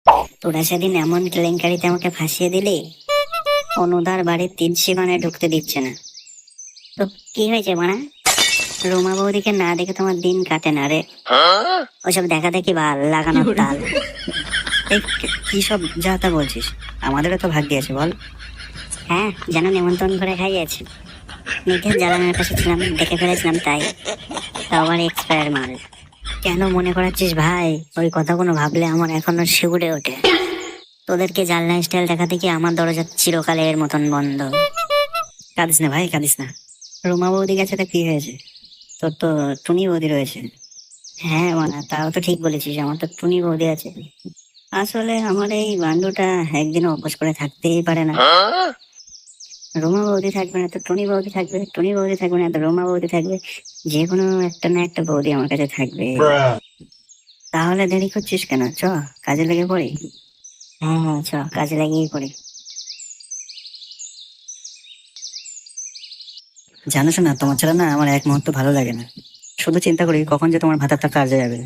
তোরা সেদিন এমন কেলেঙ্কারিতে আমাকে ফাঁসিয়ে দিলি, অনুদার বাড়ির 3 সীমানায় ঢুকতে দিচ্ছে না। তো কি হয়েছে মানা? রুমা বৌদিকে না দেখে তোমার দিন কাটে না রে? ওসব দেখা দেখি ভাল লাগানোর তাল। এই কি সব যা তা বলছিস? আমাদেরও তো ভাগ্য আছে বল। হ্যাঁ, যেন নিমন্ত্রণ করে খাইয়েছে। নিখের জ্বালানোর কাছে ছিলাম, দেখে ফেলেছিলাম তাই। তাও আবার এক্সপায়ার মাল। কেন মনে করাচ্ছিস ভাই? ওই কথাগুলো ভাবলে আমার এখনো শিউরে ওঠে। তোদেরকে জানলা স্টাইল দেখাতে কি আমার দরজা চিরকালের মতন বন্ধ। কাঁদিস না ভাই, কাঁদিস না। রুমা বৌদি গেছে তো কি হয়েছে? তোর তো টুনি বৌদি রয়েছে। হ্যাঁ মানা, তাও তো ঠিক বলেছিস, আমার তো টুনি বৌদি আছে। আসলে আমার এই বান্ডুটা একদিনও উপোস করে থাকতেই পারে না। রুমা বৌদি থাকবে না তো টুনি বৌদি থাকবে, টুনি বৌদি থাকবে না তো রুমা বৌদি থাকবে। যে কোনো একটা না একটা বৌদি আমার কাছে থাকবে। তাহলে দেরি করছিস কেন? চ, কাজে লেগে পড়ি। হ্যাঁ হ্যাঁ, চ কাজে লেগেই পড়ি। জানো শোনা, তোমার ছাড়া না আমার এক মুহূর্ত ভালো লাগে না। শুধু চিন্তা করি কখন যে তোমার ভাতাটা কাজে যাবে।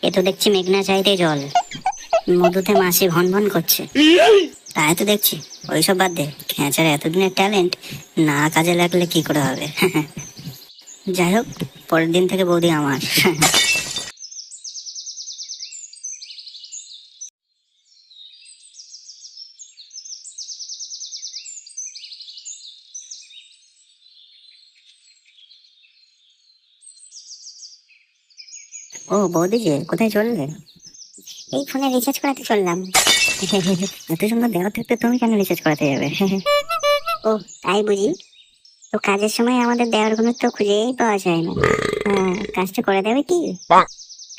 এ তো দেখছি মেঘনা চাইতে জল, মধুতে মাসি ভন ভন করছে। তাই তো দেখছি। ওইসব বাদ দে, খেঁচার এতদিনের ট্যালেন্ট না কাজে লাগলে কি করে হবে? যাই হোক, পরের দিন থেকে বৌদি আমার। ও বৌদি যে কোথায় চললে? এই ফোনে রিচার্জ করাতে চললাম। এত সুন্দর দেওয়া থাকতে তুমি কেন রিচার্জ করাতে যাবে? ও তাই বুঝি। তো কাজের সময় আমাদের দেওয়ার কোনো তো খুঁজেই পাওয়া যায় না। হ্যাঁ, কাজটা করে দেবে কি?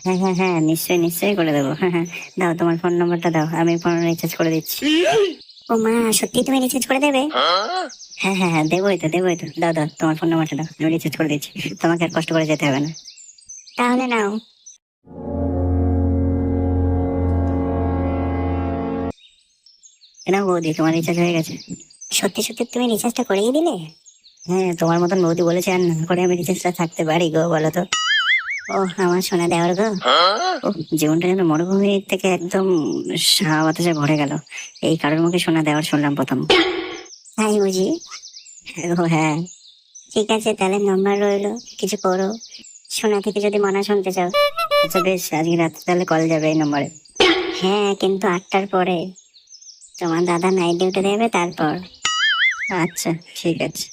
হ্যাঁ হ্যাঁ হ্যাঁ, নিশ্চয়ই নিশ্চয়ই করে দেবো। হ্যাঁ হ্যাঁ, দাও তোমার ফোন নাম্বারটা দাও, আমি ফোন রিচার্জ করে দিচ্ছি। ও মা, সত্যি তুমি রিচার্জ করে দেবে? হ্যাঁ হ্যাঁ হ্যাঁ, দেবোই তো দেবোই তো। দাও দাও তোমার ফোন নাম্বারটা দাও, আমি রিচার্জ করে দিচ্ছি। তোমাকে আর কষ্ট করে যেতে হবে না। তাহলে নাও। নাও বৌদি, তোমার রিচার্জ হয়ে গেছে। সত্যি সত্যি তুমি রিচার্জটা করেই দিলে? হ্যাঁ, তোমার মতন বৌদি বলেছে আর না করে আমি রিচার্জটা থাকতে পারি গো, বলো তো? ও আমার সোনা দেওয়ার গো। ও, জীবনটা যেন মরুভূমি থেকে একদম সাহা বাতাসে ভরে গেল। এই কারোর মুখে সোনা দেওয়ার শুনলাম প্রথম। তাই বুঝি? ও হ্যাঁ। ঠিক আছে, তাহলে নাম্বার রইলো, কিছু করো। সোনা থেকে যদি মানা শুনতে চাও। আচ্ছা বেশ, আজকে রাতে তাহলে কল যাবে এই নম্বরে। হ্যাঁ, কিন্তু 8টার পরে। তোমার দাদা নাইট ডিউটি দেবে তারপর। আচ্ছা ঠিক আছে।